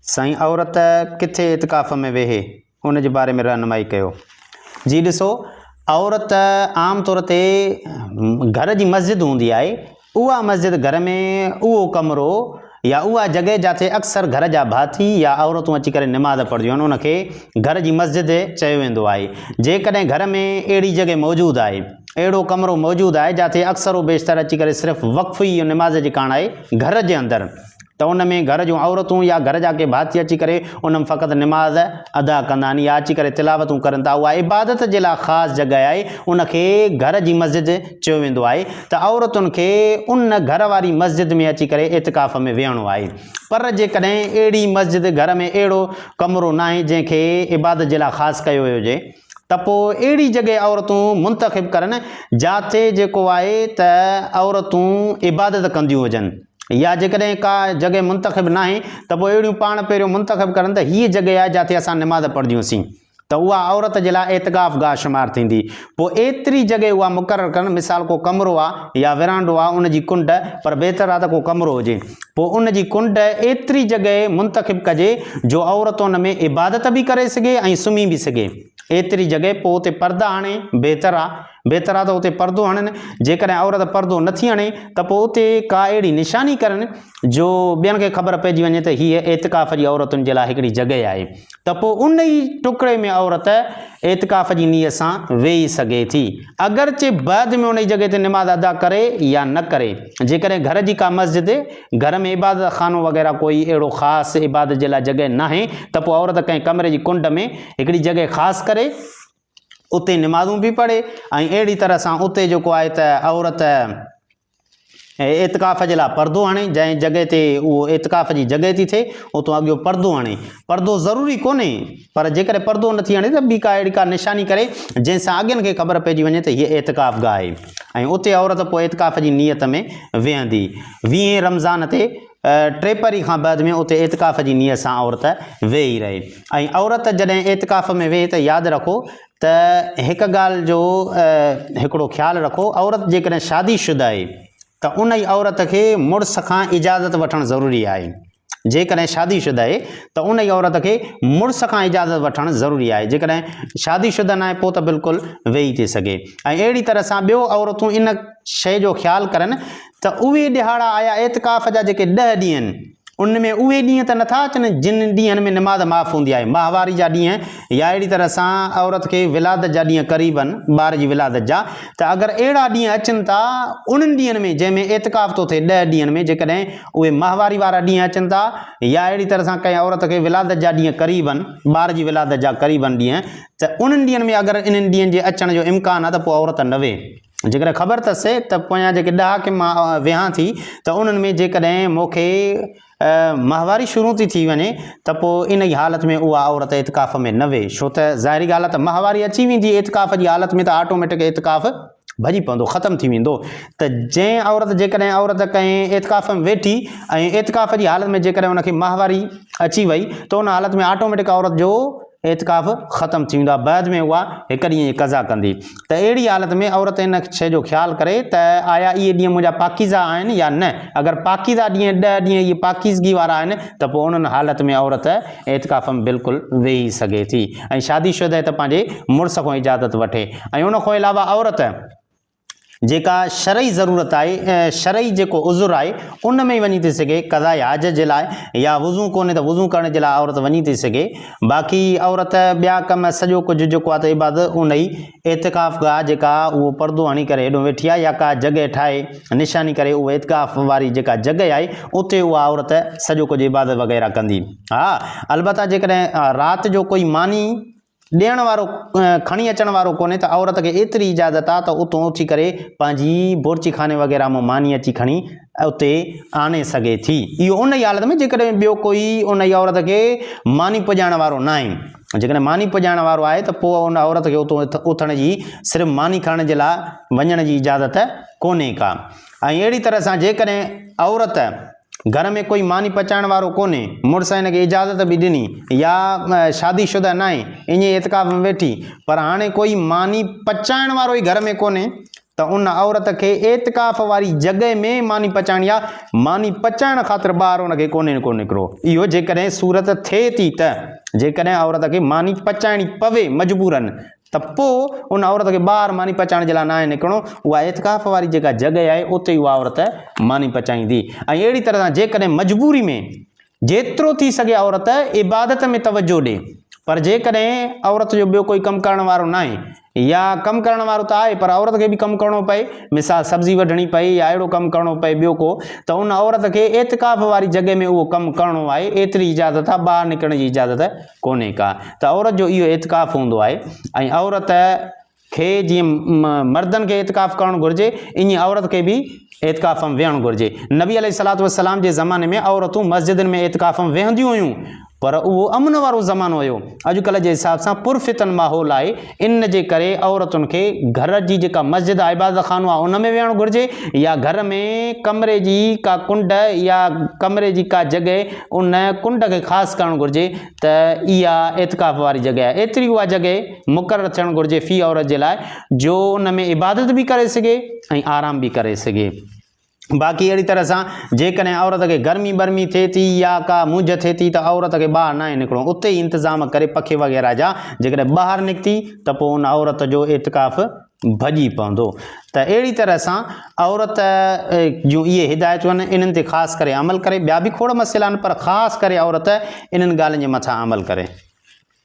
साईं औरत किथे इतिकाफ़ में वेहे उन जे बारे में रहनुमाई कयो। जी ॾिसो, औरत आम तौर ते घर जी मस्जिद हूंदी आहे, उहा मस्जिद घर में उहो कमरो या उहा जॻह जिथे अक्सर घर जा भाती या औरतूं अची करे निमाज़ पढ़ंदियूं आहिनि उनखे घर जी मस्जिद चयो वेंदो आहे। जेकॾहिं घर में अहिड़ी जॻह मौजूदु आहे, अहिड़ो कमरो मौजूदु आहे जिथे अक्सर बेशितर अची करे सिर्फ़ु वक़्फ़ ई निमाज़ जी कान आहे घर जे अंदरि, त उन में घर जूं औरतूं या घर जा के भाती अची करे उन में फ़क़ति निमाज़ अदा कंदा आहिनि या अची करे तिलावतूं करनि था। उहा इबादत जे लाइ ख़ासि जॻह आहे, उनखे घर जी मस्जिद चयो वेंदो आहे। त औरतुनि खे उन घर वारी मस्जिद में अची करे इतिकाफ़ में वेहणो आहे। पर जेकॾहिं अहिड़ी मस्जिद घर में अहिड़ो कमरो न आहे जंहिंखे इबादत जे लाइ ख़ासि कयो वियो हुजे, त पोइ अहिड़ी जॻह औरतूं मुंतख़िब करनि जिथे जेको आहे त औरतूं इबादत कंदियूं हुजनि, या जेकॾहिं का जॻह मुंतख़िब न आहे त पोइ अहिड़ियूं पाण पहिरियों मुंतख़िब करनि त हीअ जॻह आहे जिथे असां निमाज़ पढ़ंदियूंसीं, त उहा औरत जे लाइ एतिकाफ़ गाह शुमार थींदी। पोइ एतिरी जॻह उहा मुक़ररु कनि, मिसाल को कमरो आहे या विरांडो आहे उन जी कुंड, पर बहितर आहे त को कमरो हुजे, पोइ उन जी कुंड एतिरी जॻह मुंतख़िब कजे जो औरत उन में इबादत बि करे सघे ऐं सुम्ही बि सघे। एतिरी जॻह पोइ उते पर्दा हणे बहितर आहे त उते पर्दो हणनि। जेकॾहिं औरत पर्दो नथी हणे त पोइ उते का अहिड़ी निशानी करनि जो ॿियनि खे ख़बर पइजी वञे त हीअ एतिकाफ़ जी औरतुनि जे लाइ हिकिड़ी जॻह आहे, त पोइ उन ई टुकड़े में औरत एतिकाफ़ जी नीयत सां वेही सघे थी, अगरचे बाद में उन जी जॻह ते निमाज़ अदा करे या न करे। जेकॾहिं घर जी का मस्जिद, घर में इबादत खानो वग़ैरह कोई अहिड़ो ख़ासि इबादत जे लाइ जॻह न आहे, त पोइ औरत कंहिं कमरे जी कुंड में हिकिड़ी जॻह ख़ासि करे उते निमाज़ूं बि पढ़े ऐं अहिड़ी तरह सां उते जेको आहे त औरत एतिकाफ़ जे लाइ पर्दो हणे, जंहिं जॻह ते उहो एतिकाफ़ जी जॻह थी थिए उतां अॻियो पर्दो हणे। पर्दो ज़रूरी कोन्हे, पर जेकॾहिं पर्दो नथी हणे त ॿी का अहिड़ी का निशानी करे जंहिंसां अॻियनि खे ख़बर पइजी वञे त हीअ एतिकाफ़ गाह आहे, ऐं उते औरत पोइ एतिकाफ़ जी नीयत में वेहंदी। 20 रमज़ान ते 43 खां बाद में उते एतिकाफ़ जी नीयत सां औरत वेही रहे। ऐं औरत जॾहिं एतिकाफ़ में वेहे त यादि रखो त हिकु ॻाल्हि जो हिकिड़ो ख़्यालु रखो, औरत जेकॾहिं शादीशुदा आहे त उन ई औरत खे मुड़ुस खां इजाज़त वठणु ज़रूरी आहे। जेकॾहिं शादीशुदा आहे त उन ई औरत खे मुड़ुस खां इजाज़त वठणु ज़रूरी आहे। जेकॾहिं शादीशुदा न आहे पोइ त बिल्कुलु वेही थी सघे। ऐं अहिड़ी तरह सां ॿियो औरतूं इन शइ जो ख़्यालु करनि त उहे ॾिहाड़ा आया एतिकाफ़ जा जेके 10 ॾींहं आहिनि उन में उहे ॾींहं त नथा अचनि जिन ॾींहंनि में निमाज़ माफ़ हूंदी आहे, माहवारी जा ॾींहं, या अहिड़ी तरह सां औरत खे विलादत जा ॾींहं क़रीबनि ॿार जी विलादत जा, त अगरि अहिड़ा ॾींहं अचनि था उन्हनि ॾींहंनि में जंहिंमें एतिकाफ़ थो थिए 10 ॾींहंनि में, जेकॾहिं उहे माहवारी वारा ॾींहं अचनि था या अहिड़ी तरह सां कंहिं औरत खे विलादत जा ॾींहं क़रीबनि ॿार जी विलादत जा क़रीबनि ॾींहं, त उन्हनि ॾींहंनि में अगरि इन्हनि ॾींहंनि जे अचण जो इम्कान आहे त पोइ औरत न वेहे। जेकॾहिं ख़बर अथसि त पोयां जेके ॾह की मां वेहां थी त उन्हनि में जेकॾहिं मूंखे माहवारी शुरू थी वञे त पोइ इन ई हालत में उहा औरत एतिकाफ़ में न वेहे। छो त ज़ाहिरी ॻाल्हि आहे त माहवारी अची वेंदी एतिकाफ़ जी हालत में त ऑटोमेटिक एतिकाफ़ भॼी पवंदो, ख़तमु थी वेंदो। त जंहिं औरत जेकॾहिं औरत कंहिं एतिकाफ़ में वेठी ऐं एतिकाफ़ जी हालत में जेकॾहिं उनखे माहवारी अची वई त उन हालत में ऑटोमेटिक औरत जो एतिकाफ़ ख़तमु थी वेंदो आहे, बाद में उहा हिकु ॾींहं जी क़ज़ा कंदी। त अहिड़ी हालत में औरत इन शइ जो ख़्यालु करे त आया इहे ॾींहं मुंहिंजा पाकीज़ा आहिनि या न। अगरि पाकीज़ा ॾींहं 10 ॾींहं इहे पाकीज़गी वारा आहिनि त पोइ उन्हनि हालत में औरत एतिकाफ़ में बिल्कुलु वेही सघे थी ऐं शादीशुदा आहे त पंहिंजे मुड़ुस खां इजाज़त वठे। ऐं उन खां अलावा औरत जेका शरई ज़रूरत आहे, शरई जेको उज़ुर आहे उन में वञी थी सघे क़ज़ा हाज जे लाइ, या वज़ू कोन्हे त वज़ू करण जे लाइ औरत वञी थी सघे। बाक़ी औरत ॿिया कम सॼो कुझु जेको आहे त इबादत उन ई एतिकाफ़ गाह जेका उहो पर्दो हणी करे हेॾो वेठी आहे या का जॻह ठाहे निशानी करे उहा एतिकाफ़ वारी जेका जॻह आहे उते उहा औरत सॼो कुझु इबादत वग़ैरह कंदी। हा, अलबत्ता जेकॾहिं राति जो कोई मानी ॾियण वारो खणी अचण वारो कोन्हे त औरत खे एतिरी इजाज़त आहे त उतां उथी करे पंहिंजी बुर्ची खाने वग़ैरह मां मानी अची खणी उते आणे सघे थी। इहो उन ई हालत में जेकॾहिं ॿियो कोई उन ई औरत खे मानी पुॼाइण वारो न आहे। जेकॾहिं मानी पुॼाइण वारो आहे त पोइ उन औरत खे उतां उथण जी सिर्फ़ु मानी खणण जे लाइ वञण जी इजाज़त कोन्हे का। ऐं अहिड़ी तरह सां जेकॾहिं औरत घर में कोई मानी पचाइण वारो कोन्हे, मुड़ुस हिन खे इजाज़त बि ॾिनी या शादीशुदा न आहे, ईअं एतिकाफ़ में वेठी, पर हाणे कोई मानी पचाइण वारो ई घर में कोन्हे, त त उन औरत खे एतिकाफ़ वारी जॻह में मानी पचाइणी आहे। मानी पचाइण ख़ातिर ॿाहिरि उनखे कोन्हे को निकिरो। इहो जेकॾहिं सूरत थिए थी त जेकॾहिं औरत खे मानी पचाइणी पवे मजबूरन त पोइ उन औरत खे ॿाहिरि मानी पचाइण जे लाइ न आहे निकिरणो। उहा एतिकाफ़ वारी जेका जॻह आहे उते ई उहा औरत मानी पचाईंदी। ऐं अहिड़ी तरह सां जेकॾहिं मजबूरी में जेतिरो थी सघे औरत इबादत में तवजो ॾे, पर जेकॾहिं औरत जो ॿियो कोई कमु करण वारो न आहे या कमु करण वारो त आहे पर औरत खे बि कमु करणो पए, मिसाल सब्ज़ी वढणी पए या अहिड़ो कमु करणो पए ॿियो को, त उन औरत खे एतिकाफ़ वारी जॻह में उहो कमु करणो आहे। एतिरी इजाज़त आहे, ॿाहिरि निकिरण जी इजाज़त कोन्हे का। त औरत जो इहो एतिकाफ़ हूंदो आहे। ऐं औरत खे जीअं मर्दनि खे एतिकाफ़ करणु घुरिजे, ईअं औरत खे बि एतिकाफ़ में वेहणु घुरिजे। नबी अलैहिस्सलातु वस्सलाम जे ज़माने में औरतूं मस्जिदनि में एतिकाफ़ में वेहंदियूं हुयूं, पर उहो अमन वारो ज़मानो हुयो। अॼुकल्ह जे हिसाब सां पुरफितन माहौल आहे, इन जे करे औरतुनि खे घर जी जेका मस्जिद आहे, इबादत खानो आहे, उन में वेहणु घुरिजे या घर में कमरे जी का कुंड या कमरे जी का जॻह उन कुंड खे ख़ासि करणु घुरिजे त इहा एतिकाफ़ वारी जॻह आहे। एतिरी उहा जॻह मुक़ररु थियणु घुरिजे फ़ी औरत जे लाइ जो उन में इबादत बि करे सघे ऐं आराम बि करे सघे। बाक़ी अहिड़ी तरह सां जेकॾहिं औरत खे गर्मी बर्मी थिए थी या का मुंझ थिए थी त औरत खे ॿाहिरि न आहे निकिरणो, उते ई इंतज़ाम करे पखे वग़ैरह जा। जेकॾहिं ॿाहिरि निकिती त पोइ उन औरत जो एतिकाफ़ भॼी पवंदो। त अहिड़ी तरह सां औरत जूं इहे हिदायतूं आहिनि, इन्हनि ते ख़ासि करे अमल करे। ॿिया बि खोड़ मसइला आहिनि पर ख़ासि करे औरत इन्हनि ॻाल्हियुनि जे मथां अमल करे।